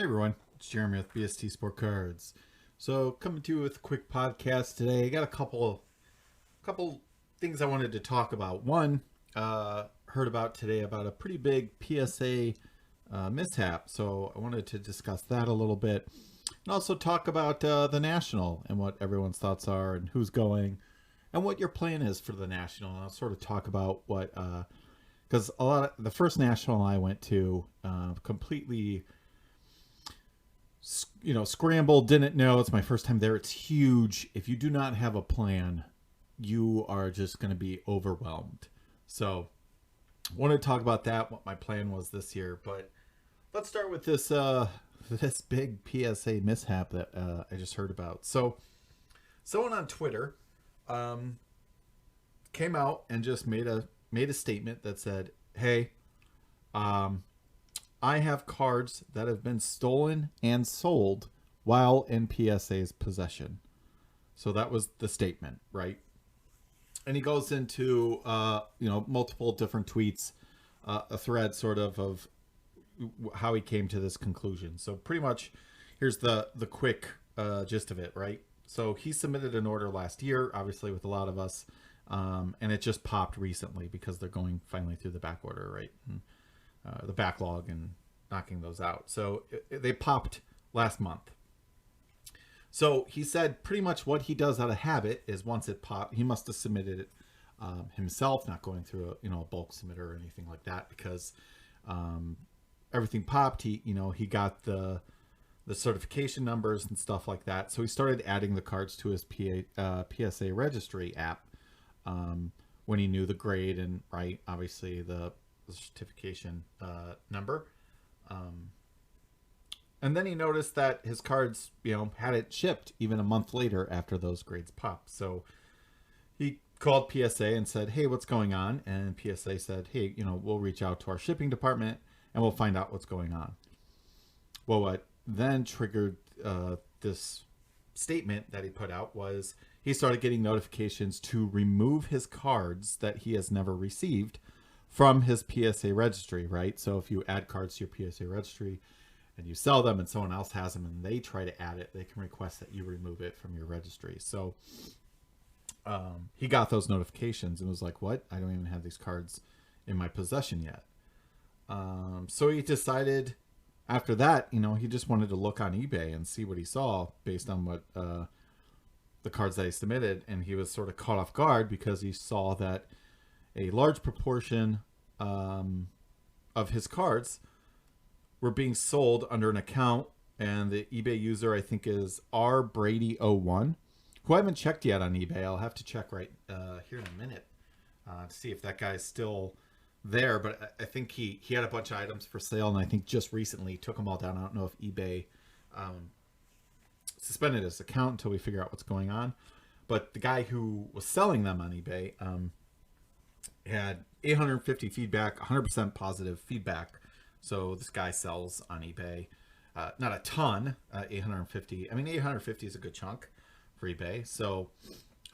Hey everyone, it's Jeremy with BST Sportcards. So coming to you with a quick podcast today. I got a couple things I wanted to talk about. One, heard about today about a pretty big PSA mishap. So I wanted to discuss that a little bit, and also talk about the National and what everyone's thoughts are and who's going, and what your plan is for the National. And I'll sort of talk about what because the first National I went to completely scrambled, didn't know. It's my first time there. It's huge. If you do not have a plan, you are just going to be overwhelmed. So I want to talk about that, what my plan was this year. But let's start with this big PSA mishap that I just heard about. So someone on Twitter came out and just made a statement that said, hey, I have cards that have been stolen and sold while in PSA's possession. So that was the statement, right? And he goes into multiple different tweets, a thread sort of how he came to this conclusion. So pretty much, here's the quick gist of it, right? So he submitted an order last year, obviously with a lot of us, and it just popped recently because they're going finally through the back order, right? And, the backlog and knocking those out. So they popped last month. So he said pretty much what he does out of habit is once it popped, he must have submitted it himself, not going through a bulk submitter or anything like that, because everything popped. He got the certification numbers and stuff like that. So he started adding the cards to his PSA registry app when he knew the grade and obviously the certification number. And then he noticed that his cards, had it shipped even a month later after those grades popped. So he called PSA and said, hey, what's going on? And PSA said, hey, we'll reach out to our shipping department and we'll find out what's going on. Well, what then triggered this statement that he put out was he started getting notifications to remove his cards that he has never received from his PSA registry, right? So if you add cards to your PSA registry and you sell them and someone else has them and they try to add it, they can request that you remove it from your registry. So he got those notifications and was like, what? I don't even have these cards in my possession yet. So he decided after that, he just wanted to look on eBay and see what he saw based on what the cards that he submitted. And he was sort of caught off guard because he saw that a large proportion of his cards were being sold under an account, and the eBay user I think is rbrady01, who I haven't checked yet on eBay. I'll have to check right here in a minute to see if that guy's still there. But I think he had a bunch of items for sale, and I think just recently took them all down. I don't know if eBay suspended his account until we figure out what's going on. But the guy who was selling them on eBay had 850 feedback, 100% positive feedback. So this guy sells on eBay, not a ton, 850. I mean, 850 is a good chunk for eBay. So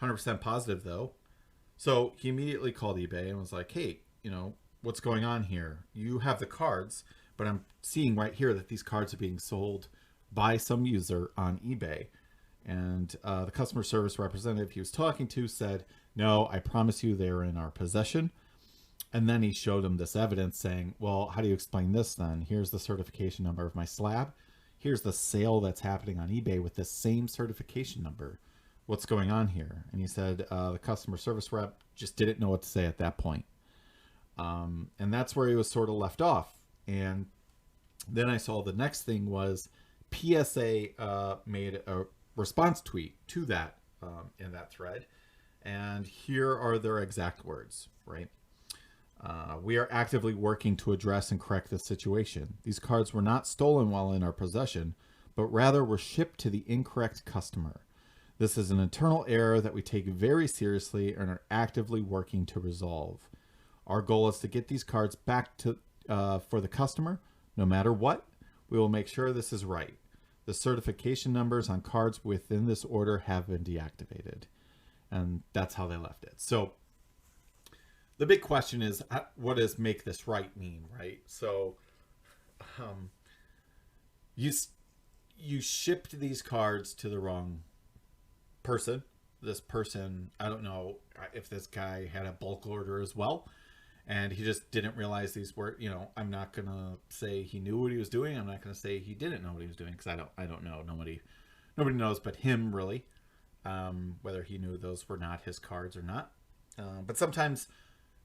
100% positive though. So he immediately called eBay and was like, hey, what's going on here? You have the cards, but I'm seeing right here that these cards are being sold by some user on eBay. And the customer service representative he was talking to said, no, I promise you they're in our possession. And then he showed him this evidence saying, well, how do you explain this then? Here's the certification number of my slab. Here's the sale that's happening on eBay with this same certification number. What's going on here? And he said the customer service rep just didn't know what to say at that point. And that's where he was sort of left off. And then I saw the next thing was PSA made a response tweet to that in that thread. And here are their exact words, right? We are actively working to address and correct this situation. These cards were not stolen while in our possession, but rather were shipped to the incorrect customer. This is an internal error that we take very seriously and are actively working to resolve. Our goal is to get these cards back to for the customer, no matter what. We will make sure this is right. The certification numbers on cards within this order have been deactivated. And that's how they left it. So the big question is, what does make this right mean, right? So you you shipped these cards to the wrong person. This person, I don't know if this guy had a bulk order as well, and he just didn't realize these were, I'm not gonna say he knew what he was doing. I'm not gonna say he didn't know what he was doing, because I don't know. Nobody knows but him, really, whether he knew those were not his cards or not. But sometimes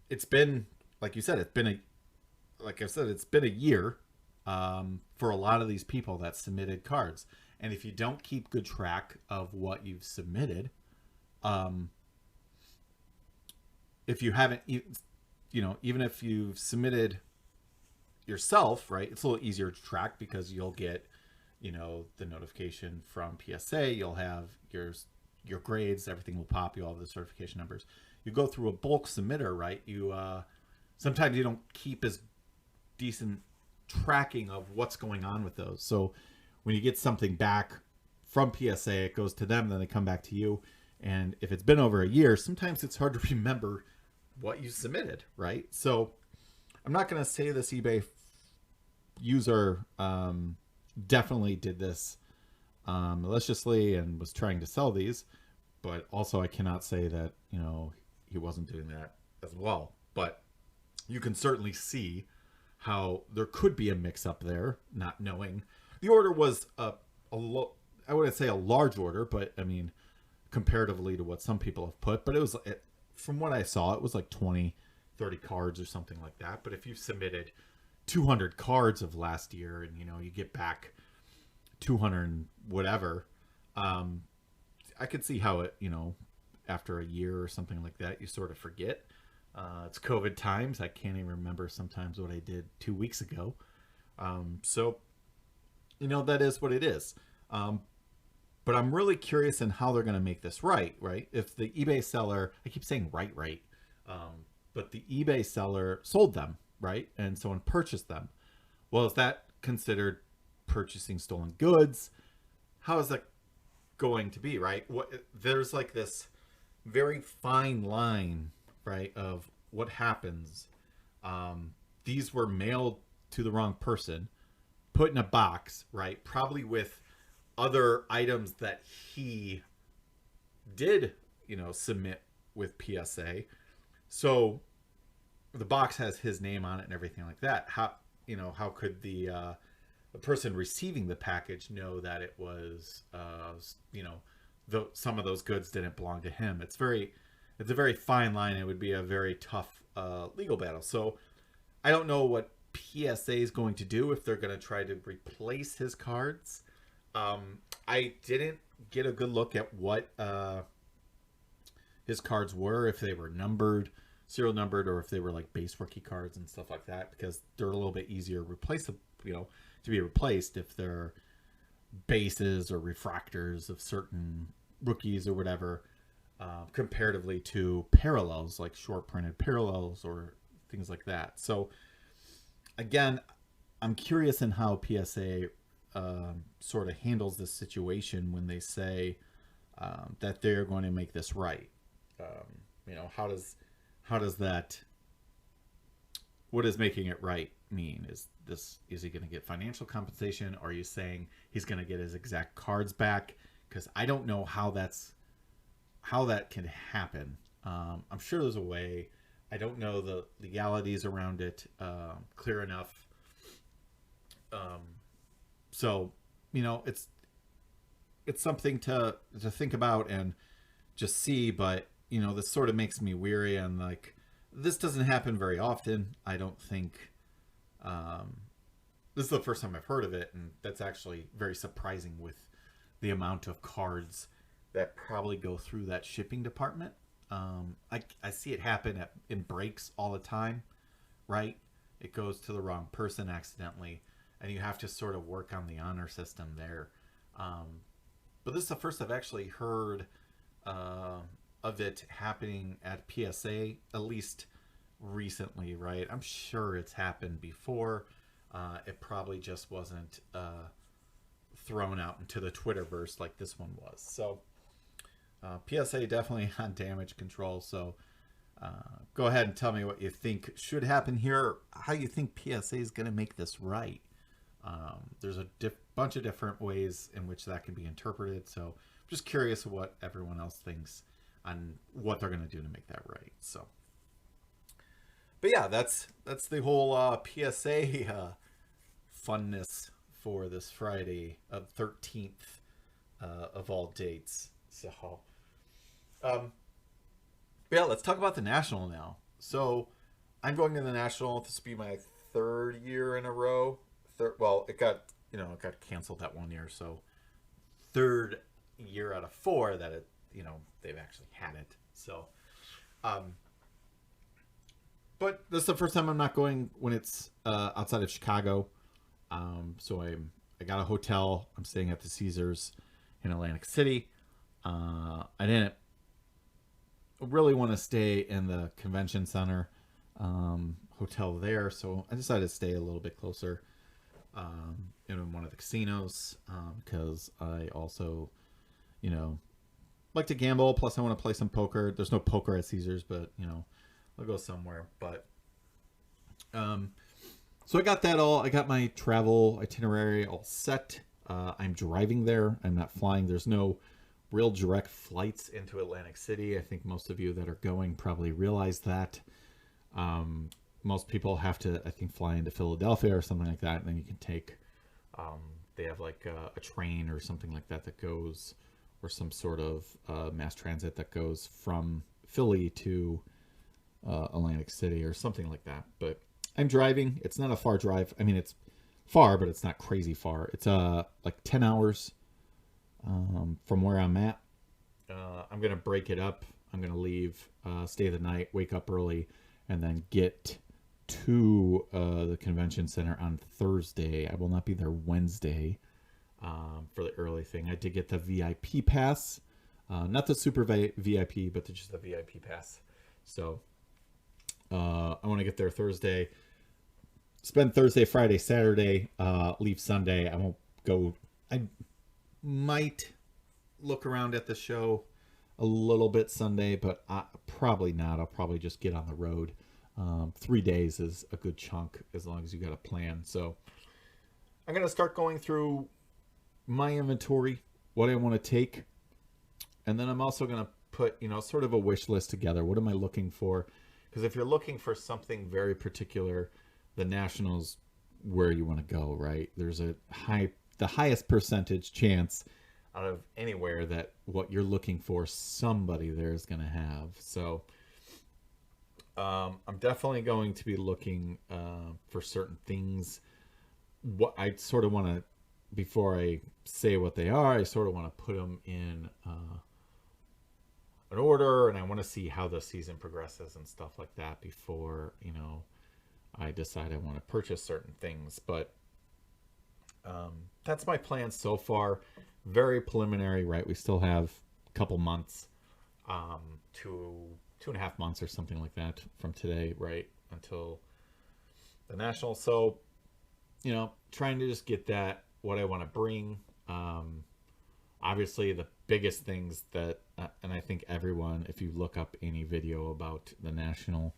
it's been, like you said, it's been a year, for a lot of these people that submitted cards. And if you don't keep good track of what you've submitted, if you haven't, even if you've submitted yourself, right, it's a little easier to track, because you'll get, the notification from PSA. You'll have your grades, everything will pop. You'll have the certification numbers. You go through a bulk submitter, right? Sometimes you don't keep as decent tracking of what's going on with those. So when you get something back from PSA, it goes to them, then they come back to you. And if it's been over a year, sometimes it's hard to remember what you submitted, right? So I'm not going to say this eBay user definitely did this maliciously and was trying to sell these, but also I cannot say that, he wasn't doing that as well. But you can certainly see how there could be a mix-up there, not knowing. The order was I wouldn't say a large order, but I mean, comparatively to what some people have put. But it was, from what I saw, it was like 20, 30 cards or something like that. But if you submitted 200 cards of last year and, you get back 200 and whatever, I could see how it, after a year or something like that, you sort of forget. It's COVID times. I can't even remember sometimes what I did 2 weeks ago. So, that is what it is. But I'm really curious in how they're going to make this right? If the eBay seller, I keep saying right. But the eBay seller sold them, right? And someone purchased them. Well, is that considered purchasing stolen goods? How is that going to be, right? There's like this very fine line, right, of what happens. These were mailed to the wrong person, put in a box, right, probably with other items that he did, submit with PSA. So the box has his name on it and everything like that. How could the person receiving the package know that it was, some of those goods didn't belong to him? It's a very fine line. It would be a very tough legal battle. So I don't know what PSA is going to do, if they're going to try to replace his cards. I didn't get a good look at what his cards were, if they were numbered, serial numbered, or if they were like base rookie cards and stuff like that, because they're a little bit easier to be replaced if they're bases or refractors of certain rookies or whatever, comparatively to parallels, like short printed parallels or things like that. So again, I'm curious in how PSA sort of handles this situation when they say that they're going to make this right. How does that, what does making it right mean? Is he going to get financial compensation? Or are you saying he's going to get his exact cards back? Because I don't know how that can happen. I'm sure there's a way. I don't know the legalities around it clear enough. So, it's something to think about and just see. But, this sort of makes me weary, and like, this doesn't happen very often. I don't think, this is the first time I've heard of it. And that's actually very surprising with the amount of cards that probably go through that shipping department. I see it happen in breaks all the time, right? It goes to the wrong person accidentally, and you have to sort of work on the honor system there. But this is the first I've actually heard of it happening at PSA, at least recently, right? I'm sure it's happened before. It probably just wasn't thrown out into the Twitterverse like this one was. So PSA definitely on damage control. So go ahead and tell me what you think should happen here, how you think PSA is going to make this right. There's a bunch of different ways in which that can be interpreted. So I'm just curious what everyone else thinks on what they're going to do to make that right. So, but yeah, that's the whole PSA funness for this Friday of 13th of all dates. So, yeah, let's talk about the National now. So I'm going to the National. This will be my third year in a row. Well, it got canceled that one year. So third year out of four that they've actually had it. So, but this is the first time I'm not going when it's outside of Chicago. So I got a hotel. I'm staying at the Caesars in Atlantic City. I didn't really want to stay in the convention center hotel there, so I decided to stay a little bit closer in one of the casinos because I also, like to gamble. Plus, I want to play some poker. There's no poker at Caesars, but I'll go somewhere. But so I got that all. I got my travel itinerary all set. I'm driving there. I'm not flying. There's no real direct flights into Atlantic City. I think most of you that are going probably realize that. Most people have to, I think, fly into Philadelphia or something like that, and then you can take, they have like a train or something like that that goes, or some sort of mass transit that goes from Philly to Atlantic City or something like that. But I'm driving. It's not a far drive. I mean, it's far, but it's not crazy far. It's like 10 hours from where I'm at. I'm going to break it up. I'm going to leave, stay the night, wake up early, and then get to the convention center on Thursday. I will not be there Wednesday for the early thing. I did get the VIP pass, not the super VIP, but just the VIP pass. So I want to get there Thursday, spend Thursday, Friday, Saturday, leave Sunday. I won't go. I might look around at the show a little bit Sunday, but probably not. I'll probably just get on the road. 3 days is a good chunk as long as you got a plan. So I'm going to start going through my inventory, what I want to take. And then I'm also going to put, sort of a wish list together. What am I looking for? Because if you're looking for something very particular, the Nationals where you want to go, right? There's the highest percentage chance out of anywhere that what you're looking for, somebody there is going to have. So I'm definitely going to be looking for certain things. What I sort of want to, before I say what they are, I sort of want to put them in an order, and I want to see how the season progresses and stuff like that before, I decide I want to purchase certain things. But that's my plan so far. Very preliminary, right? We still have a couple months, 2.5 months or something like that from today, right, until the National. So, trying to just get that, what I want to bring. Obviously, the biggest things that, and I think everyone, if you look up any video about the National,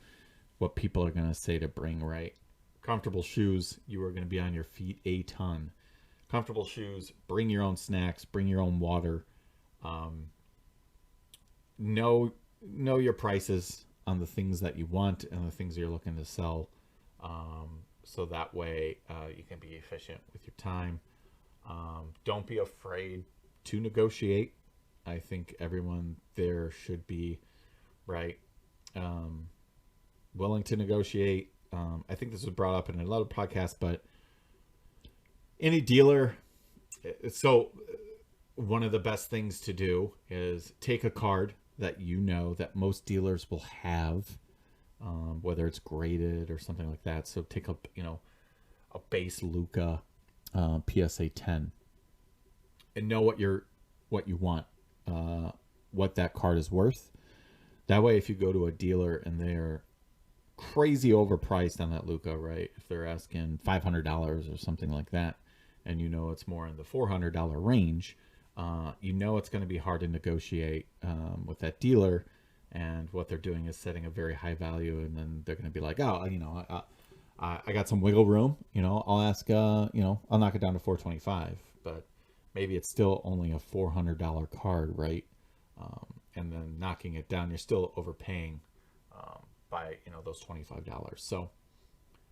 what people are going to say to bring, right? Comfortable shoes. You are going to be on your feet a ton. Comfortable shoes. Bring your own snacks. Bring your own water. Know your prices on the things that you want and the things you're looking to sell, so that way you can be efficient with your time. Don't be afraid to negotiate. I think everyone there should be, right, willing to negotiate. I think this was brought up in a lot of podcasts, but any dealer, so one of the best things to do is take a card that that most dealers will have, whether it's graded or something like that. So take up, a base Luca PSA 10, and know what you want, what that card is worth. That way, if you go to a dealer and they're crazy overpriced on that Luca, right? If they're asking $500 or something like that, and it's more in the $400 range, it's going to be hard to negotiate with that dealer, and what they're doing is setting a very high value, and then they're going to be like, oh, I got some wiggle room. I'll ask. I'll knock it down to 425, but maybe it's still only a $400 card, right? And then knocking it down, you're still overpaying by those $25. So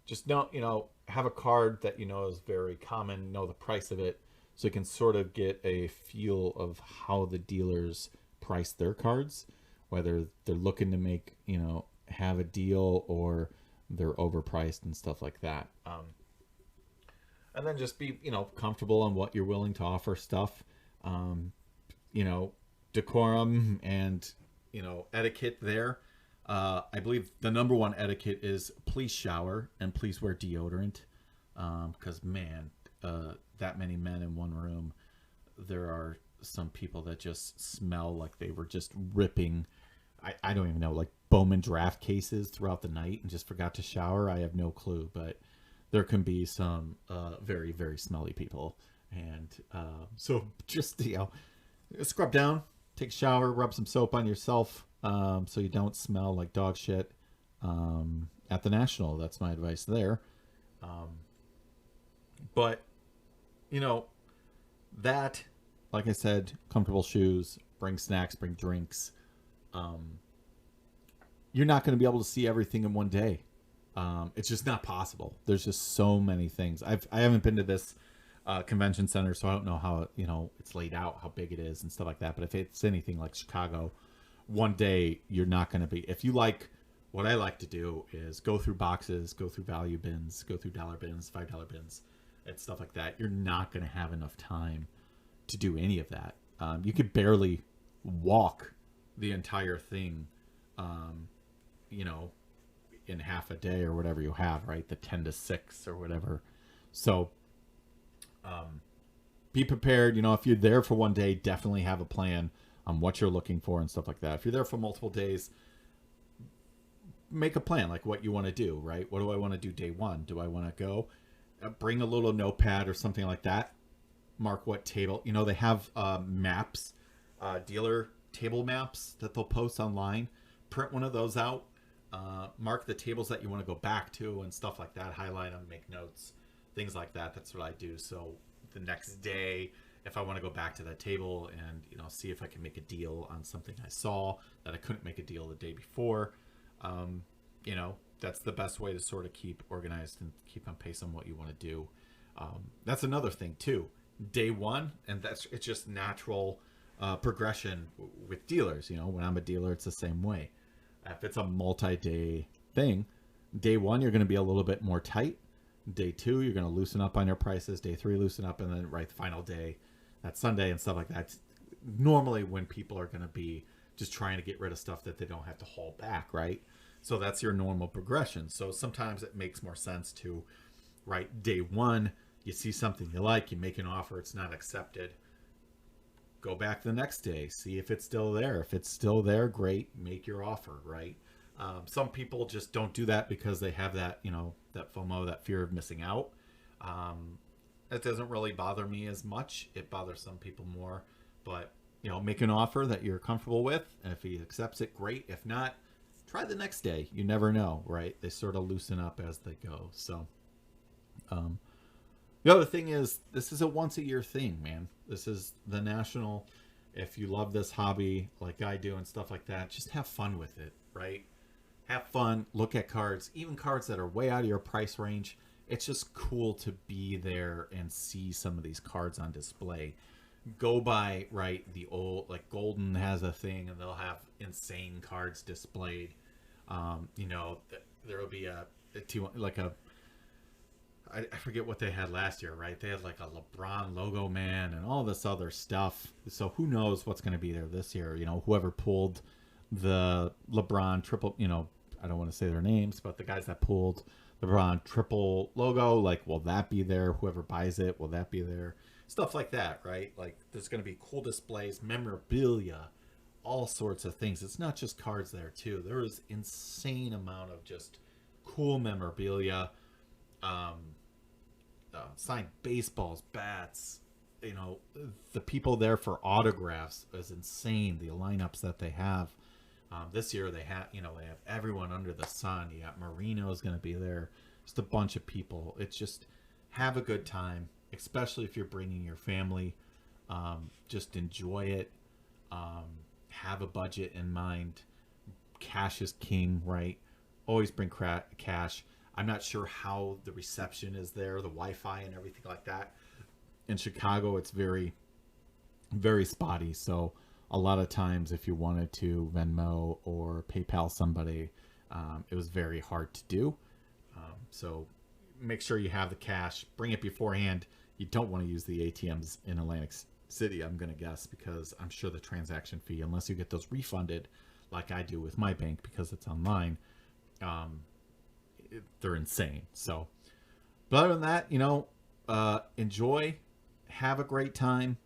just have a card that is very common, know the price of it, so you can sort of get a feel of how the dealers price their cards, whether they're looking to make have a deal or they're overpriced and stuff like that. And then just be comfortable on what you're willing to offer stuff. Decorum and etiquette there. I believe the number one etiquette is please shower and please wear deodorant, because man, that many men in one room, there are some people that just smell like they were just ripping, I don't even know, like Bowman draft cases throughout the night and just forgot to shower. I have no clue, but there can be some very, very smelly people. And so just scrub down, take a shower, rub some soap on yourself, so you don't smell like dog shit at the National. That's my advice there. But that, like I said, comfortable shoes, bring snacks, bring drinks. You're not going to be able to see everything in one day. It's just not possible. There's just so many things. I haven't been to this convention center, so I don't know how it's laid out, how big it is and stuff like that. But if it's anything like Chicago, one day you're not going to be. If you like, what I like to do is go through boxes, go through value bins, go through dollar bins, $5 bins, and stuff like that. You're not going to have enough time to do any of that. You could barely walk the entire thing, in half a day or whatever you have, right? The 10 to 6 or whatever. So be prepared. If you're there for one day, definitely have a plan on what you're looking for and stuff like that. If you're there for multiple days, make a plan, like what you want to do, right? What do I want to do day one? Do I want to go bring a little notepad or something like that? Mark what table. They have maps, dealer table maps that they'll post online. Print one of those out. Mark the tables that you want to go back to and stuff like that. Highlight them, make notes, things like that. That's what I do. So the next day, if I want to go back to that table and see if I can make a deal on something I saw that I couldn't make a deal the day before, that's the best way to sort of keep organized and keep on pace on what you want to do. That's another thing too. Day one, and it's just natural progression with dealers. When I'm a dealer, it's the same way. If it's a multi-day thing, day one, you're going to be a little bit more tight. Day two, you're going to loosen up on your prices. Day three, loosen up. And then the final day, that Sunday and stuff like that. It's normally when people are going to be just trying to get rid of stuff that they don't have to haul back, right? So that's your normal progression. So sometimes it makes more sense to, day one, you see something you like, you make an offer, it's not accepted. Go back the next day, see if it's still there. If it's still there, great, make your offer, right? Some people just don't do that because they have that, that FOMO, that fear of missing out. It doesn't really bother me as much. It bothers some people more. But, make an offer that you're comfortable with. And if he accepts it, great. If not, try the next day. You never know, right? They sort of loosen up as they go. So, the other thing is, this is a once-a-year thing, man. This is the National. If you love this hobby like I do and stuff like that, just have fun with it, right? Have fun, look at cards, even cards that are way out of your price range. It's just cool to be there and see some of these cards on display. Go by, the old, like Golden has a thing, and they'll have insane cards displayed. There will be I forget what they had last year, right? They had like a LeBron logo man and all this other stuff. So who knows what's going to be there this year? Whoever pulled the LeBron triple, I don't want to say their names, but the guys that pulled the LeBron triple logo, will that be there? Whoever buys it, will that be there? Stuff like that, right? There's going to be cool displays, memorabilia, all sorts of things. It's not just cards there too. There is insane amount of just cool memorabilia. Signed baseballs, bats, the people there for autographs is insane. The lineups that they have this year, they have everyone under the sun. You got Marino's going to be there, just a bunch of people. It's just have a good time, especially if you're bringing your family. Just enjoy it. Have a budget in mind. Cash is king, right? Always bring cash. I'm not sure how the reception is there, the Wi-Fi and everything like that. In Chicago, it's very, very spotty. So a lot of times if you wanted to Venmo or PayPal somebody, it was very hard to do. So make sure you have the cash. Bring it beforehand. You don't want to use the ATMs in Atlantic City, I'm going to guess, because I'm sure the transaction fee, unless you get those refunded like I do with my bank because it's online, they're insane. So, but other than that, enjoy, have a great time.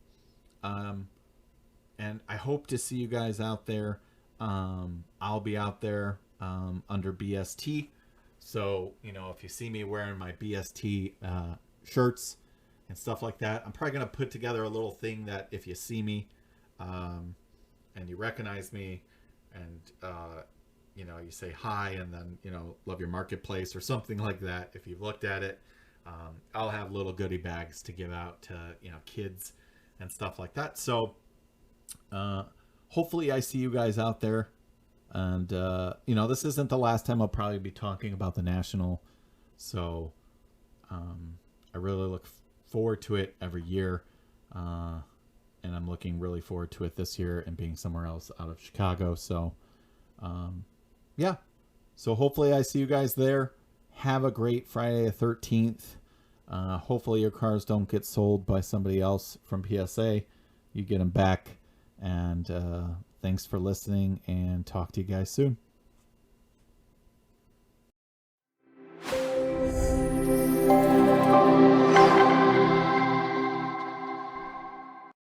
And I hope to see you guys out there. I'll be out there under BST. So, if you see me wearing my BST shirts and stuff like that, I'm probably going to put together a little thing that if you see me and you recognize me and, you say hi and then, love your marketplace or something like that. If you've looked at it, I'll have little goodie bags to give out to, kids and stuff like that. So hopefully I see you guys out there. And, this isn't the last time I'll probably be talking about the National. So I really look forward to it every year. And I'm looking really forward to it this year and being somewhere else out of Chicago. So, yeah. So hopefully I see you guys there. Have a great Friday the 13th. Hopefully your cars don't get sold by somebody else from PSA. You get them back. And thanks for listening, and talk to you guys soon.